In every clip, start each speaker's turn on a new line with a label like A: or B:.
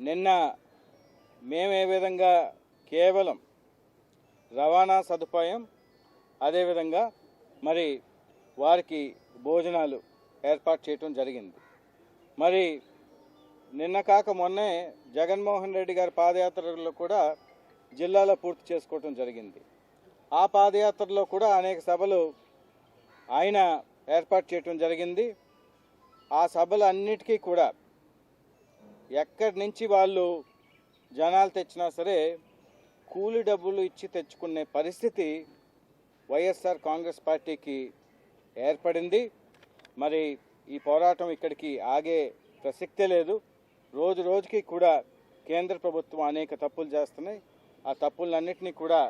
A: నిన్న మేము ఏ విధంగా కేవలం రవాణా సదుపాయం అదేవిధంగా మరి వారికి భోజనాలు ఏర్పాటు చేయటం జరిగింది. మరి నిన్న కాక మొన్నే జగన్మోహన్ రెడ్డి గారి పాదయాత్రలో కూడా జిల్లాలో పూర్తి చేసుకోవటం జరిగింది. ఆ పాదయాత్రలో కూడా అనేక సభలు ఆయన ఏర్పాటు చేయటం జరిగింది. ఆ సభలు అన్నిటికీ కూడా ఎక్కడి నుంచి వాళ్ళు జనాలు తెచ్చినా సరే కూలి డబ్బులు ఇచ్చి తెచ్చుకునే పరిస్థితి వైఎస్ఆర్ కాంగ్రెస్ పార్టీకి ఏర్పడింది. మరి ఈ పోరాటం ఇక్కడికి ఆగే ప్రసక్తే లేదు. రోజు రోజుకి కూడా కేంద్ర ప్రభుత్వం అనేక తప్పులు చేస్తున్నాయి. ఆ తప్పులన్నింటినీ కూడా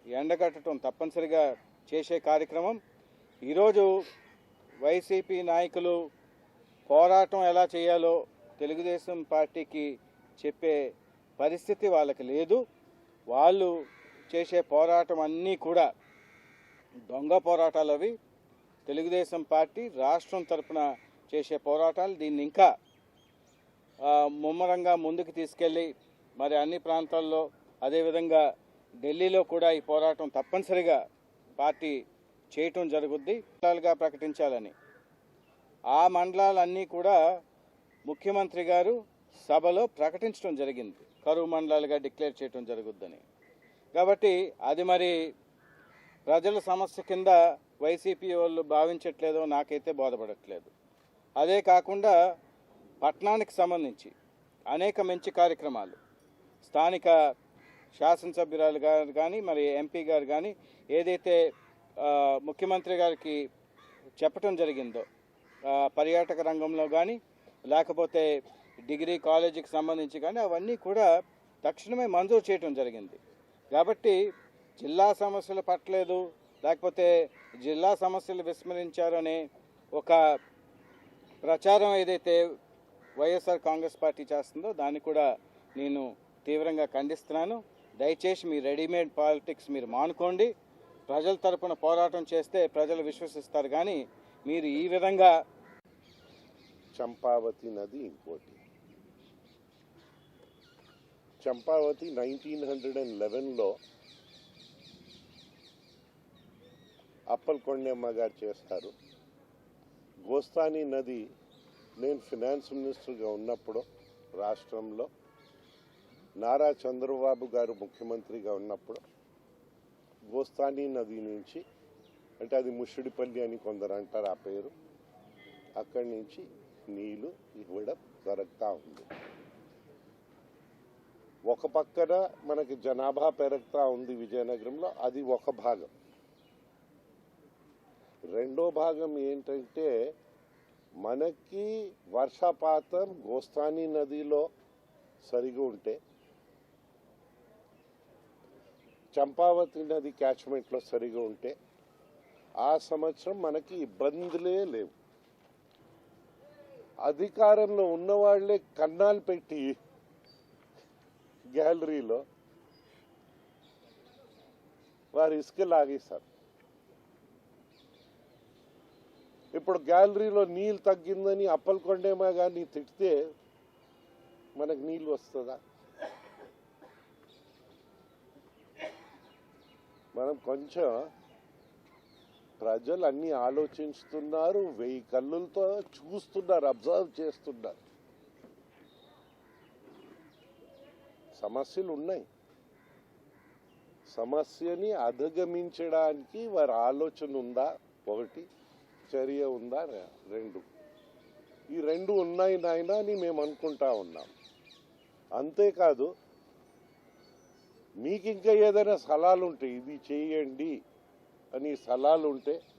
A: ఎండగట్టడం తప్పనిసరిగా చేసే కార్యక్రమం. ఈరోజు వైసీపీ నాయకులు పోరాటం ఎలా చేయాలో తెలుగుదేశం పార్టీకి చెప్పే పరిస్థితి వాళ్ళకి లేదు. వాళ్ళు చేసే పోరాటం అన్నీ కూడా దొంగ పోరాటాలు. అవి తెలుగుదేశం పార్టీ రాష్ట్రం తరఫున చేసే పోరాటాలు. దీన్ని ఇంకా ముమ్మరంగా ముందుకు తీసుకెళ్ళి మరి అన్ని ప్రాంతాల్లో అదేవిధంగా ఢిల్లీలో కూడా ఈ పోరాటం తప్పనిసరిగా పార్టీ చేయటం జరుగుద్ది. మండలాలుగా ప్రకటించాలని ఆ మండలాలన్నీ కూడా ముఖ్యమంత్రి గారు సభలో ప్రకటించడం జరిగింది. కరువు మండలాలుగా డిక్లేర్ చేయడం జరుగుద్దని. కాబట్టి అది మరి ప్రజల సమస్య కింద వైసీపీ వాళ్ళు భావించట్లేదో నాకైతే బోధపడట్లేదు. అదే కాకుండా పట్టణానికి సంబంధించి అనేక మంచి కార్యక్రమాలు స్థానిక శాసనసభ్యురాలు గారు కానీ మరి ఎంపీ గారు కానీ ఏదైతే ముఖ్యమంత్రి గారికి చెప్పటం జరిగిందో పర్యాటక రంగంలో కానీ లేకపోతే డిగ్రీ కాలేజీకి సంబంధించి కానీ అవన్నీ కూడా తక్షణమే మంజూరు చేయటం జరిగింది. కాబట్టి జిల్లా సమస్యలు పట్టలేదు లేకపోతే జిల్లా సమస్యలు విస్మరించారు అనే ఒక ప్రచారం ఏదైతే వైఎస్ఆర్ కాంగ్రెస్ పార్టీ చేస్తుందో దాన్ని కూడా నేను తీవ్రంగా ఖండిస్తున్నాను. దయచేసి మీ రెడీమేడ్ పాలిటిక్స్ మీరు మానుకోండి. ప్రజల తరపున పోరాటం చేస్తే ప్రజలు విశ్వసిస్తారు. కానీ మీరు ఈ విధంగా
B: చంపావతి నది ఇంకోటి. చంపావతి 1911లో అప్పలకొండమ్మ గారు చేస్తారు. గోస్తాని నది నేను ఫినాన్స్ మినిస్టర్గా ఉన్నప్పుడు రాష్ట్రంలో నారా చంద్రబాబు గారు ముఖ్యమంత్రిగా ఉన్నప్పుడు గోస్తాని నది నుంచి, అంటే అది ముషిడిపల్లి అని కొందరు అంటారు ఆ పేరు, అక్కడి నుంచి నీళ్లు ఇవ్వడం జరుగుతూ ఉంది. ఒక పక్కన మనకి జనాభా పెరుగుతూ ఉంది విజయనగరంలో, అది ఒక భాగం. రెండో భాగం ఏంటంటే మనకి వర్షపాతం గోస్తాని నదిలో సరిగా ఉంటే చంపావతి నది క్యాచ్మెంట్లో సరిగా ఉంటే ఆ సంవత్సరం మనకి ఇబ్బందులే లేవు. అధికారంలో ఉన్నవాళ్లే కన్నాలు పెట్టి గ్యాలరీలో వారు ఇసుక లాగేశారు. ఇప్పుడు గ్యాలరీలో నీళ్ళు తగ్గిందని అప్పలకొండేమా కానీ తిడితే మనకు నీళ్ళు వస్తుందా? మనం కొంచెం ప్రజలు అన్ని ఆలోచిస్తున్నారు, 1000 కళ్ళులతో చూస్తున్నారు, అబ్జర్వ్ చేస్తున్నారు. సమస్యలు ఉన్నాయి. సమస్యని అధిగమించడానికి వారి ఆలోచన ఉందా? ఒకటి, చర్య ఉందా? 2. ఈ 2 ఉన్నాయి నాయన అని మేము అనుకుంటా ఉన్నాం. అంతేకాదు మీకు ఇంకా ఏదైనా సలహాలు ఉంటే ఇది చేయండి అని సలహాలు ఉంటే